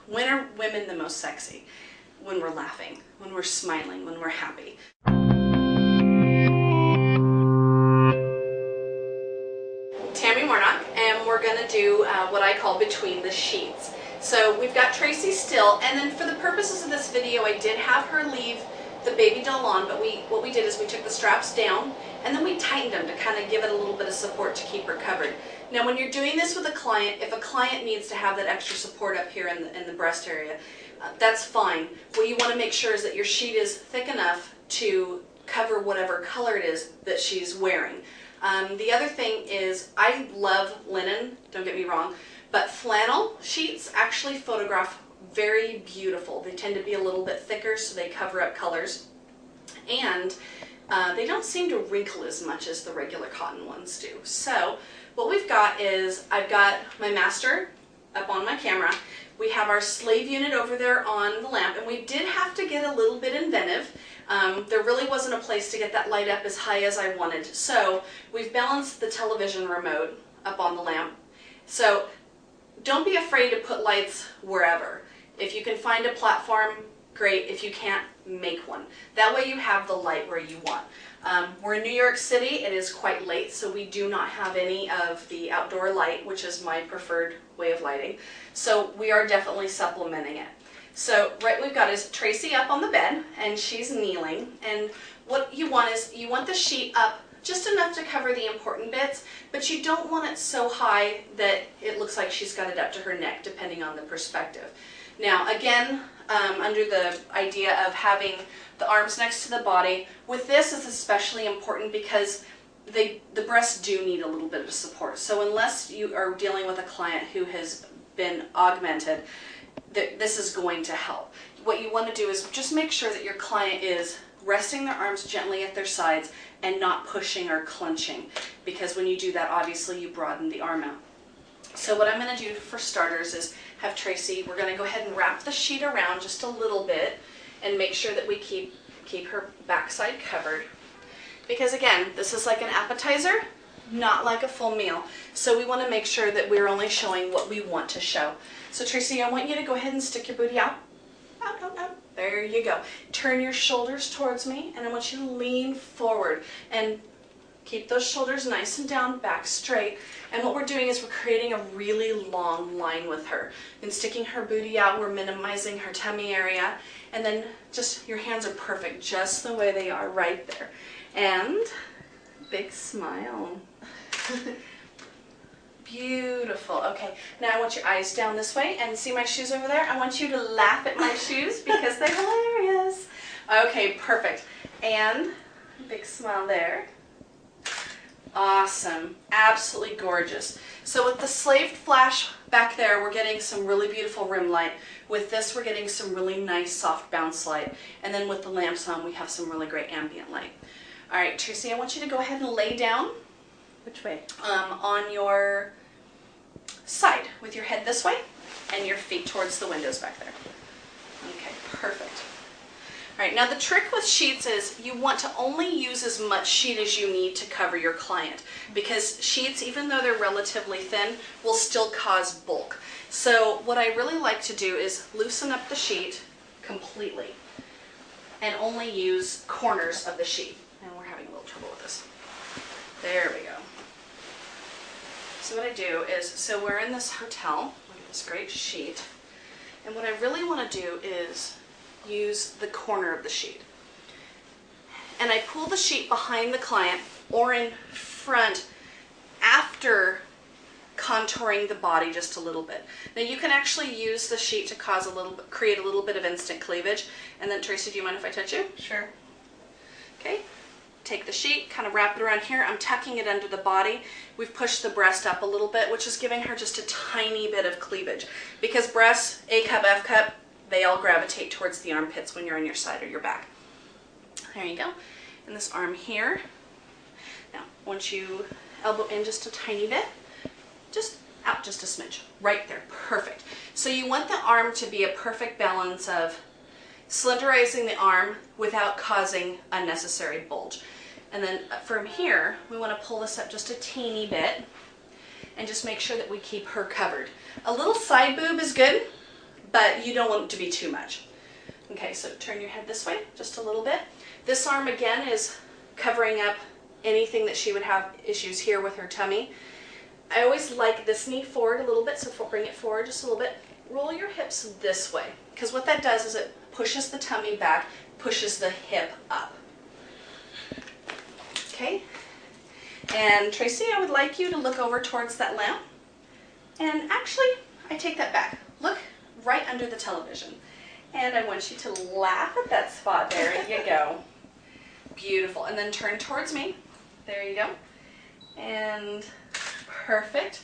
When are women the most sexy? When we're laughing, when we're smiling, when we're happy. Tammy Warnock, and we're going to do what I call between the sheets. So we've got Tracy still, and then for the purposes of this video I did have her leave the baby doll on, but what we did is we took the straps down and then we tightened them to kind of give it a little bit of support to keep her covered. Now when you're doing this with a client, if a client needs to have that extra support up here in the breast area, that's fine. What you want to make sure is that your sheet is thick enough to cover whatever color it is that she's wearing. The other thing is, I love linen, don't get me wrong, but flannel sheets actually photograph very beautiful. They tend to be a little bit thicker, so they cover up colors, and they don't seem to wrinkle as much as the regular cotton ones do. So what we've got is, I've got my master up on my camera. We have our slave unit over there on the lamp, and we did have to get a little bit inventive. There really wasn't a place to get that light up as high as I wanted, so we've balanced the television remote up on the lamp. So don't be afraid to put lights wherever. If you can find a platform, great. If you can't, make one. That way you have the light where you want. We're in New York City. It is quite late, so we do not have any of the outdoor light, which is my preferred way of lighting. So we are definitely supplementing it. So right, we've got is Tracy up on the bed, and she's kneeling, and what you want is, you want the sheet up just enough to cover the important bits, but you don't want it so high that it looks like she's got it up to her neck, depending on the perspective. Now again, under the idea of having the arms next to the body, with this it's especially important because the breasts do need a little bit of support. So unless you are dealing with a client who has been augmented, this is going to help. What you want to do is just make sure that your client is resting their arms gently at their sides and not pushing or clenching, because when you do that, obviously you broaden the arm out. So what I'm going to do for starters is have Tracy, we're going to go ahead and wrap the sheet around just a little bit and make sure that we keep her backside covered. Because again, this is like an appetizer, not like a full meal. So we want to make sure that we're only showing what we want to show. So Tracy, I want you to go ahead and stick your booty out. Out, out, out. There you go. Turn your shoulders towards me, and I want you to lean forward and keep those shoulders nice and down, back straight. And what we're doing is we're creating a really long line with her. And sticking her booty out, we're minimizing her tummy area. And then just, your hands are perfect just the way they are right there. And big smile. Beautiful. Okay, now I want your eyes down this way, and see my shoes over there? I want you to laugh at my shoes because they're hilarious. Okay, perfect. And big smile there. Awesome. Absolutely gorgeous. So with the slaved flash back there, we're getting some really beautiful rim light. With this, we're getting some really nice soft bounce light. And then with the lamps on, we have some really great ambient light. All right, Tracy, I want you to go ahead and lay down. Which way? On your side, with your head this way and your feet towards the windows back there. Okay, perfect. All right, now the trick with sheets is you want to only use as much sheet as you need to cover your client, because sheets, even though they're relatively thin, will still cause bulk. So what I really like to do is loosen up the sheet completely and only use corners of the sheet. And we're having a little trouble with this. There we go. So what I do is, so we're in this hotel, look at this great sheet, and what I really want to do is use the corner of the sheet. And I pull the sheet behind the client or in front after contouring the body just a little bit. Now you can actually use the sheet to create a little bit of instant cleavage. And then Tracy, do you mind if I touch you? Sure. Okay. Take the sheet, kind of wrap it around here. I'm tucking it under the body. We've pushed the breast up a little bit, which is giving her just a tiny bit of cleavage. Because breasts, A cup, F cup, they all gravitate towards the armpits when you're on your side or your back. There you go. And this arm here. Now, once you elbow in just a tiny bit, just out just a smidge. Right there. Perfect. So you want the arm to be a perfect balance of slenderizing the arm without causing unnecessary bulge. And then from here, we want to pull this up just a teeny bit and just make sure that we keep her covered. A little side boob is good, but you don't want it to be too much. Okay, so turn your head this way just a little bit. This arm again is covering up anything that she would have issues here with her tummy. I always like this knee forward a little bit, so bring it forward just a little bit. Roll your hips this way, because what that does is it pushes the tummy back, pushes the hip up. Okay, and Tracy, I would like you to look over towards that lamp. And actually, I take that back. Look right under the television. And I want you to laugh at that spot. There you go. Beautiful. And then turn towards me. There you go. And perfect.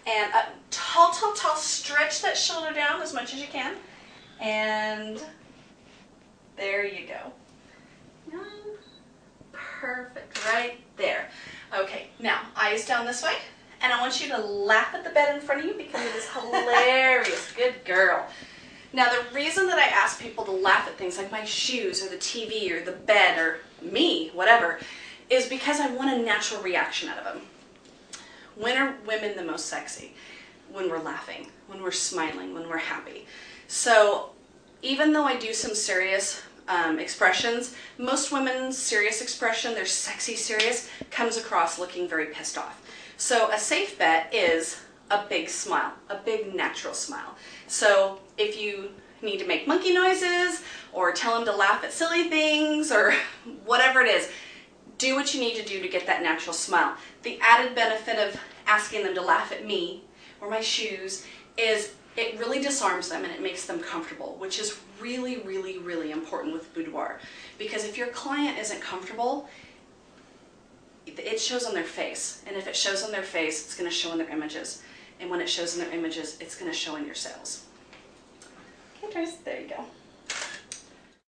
And up, tall, tall, tall. Stretch that shoulder down as much as you can. And there you go. Perfect. Right there. Okay. Now, eyes down this way. And I want you to laugh at the bed in front of you because it is hilarious. Good girl. Now, the reason that I ask people to laugh at things like my shoes or the TV or the bed or me, whatever, is because I want a natural reaction out of them. When are women the most sexy? When we're laughing, when we're smiling, when we're happy. So even though I do some serious expressions, most women's serious expression, their sexy serious, comes across looking very pissed off. So a safe bet is a big smile, a big natural smile. So if you need to make monkey noises or tell them to laugh at silly things or whatever it is, do what you need to do to get that natural smile. The added benefit of asking them to laugh at me or my shoes is it really disarms them and it makes them comfortable, which is really, really, really important with boudoir. Because if your client isn't comfortable, it shows on their face. And if it shows on their face, it's going to show in their images. And when it shows in their images, it's going to show in your sales. Okay, Trace, there you go.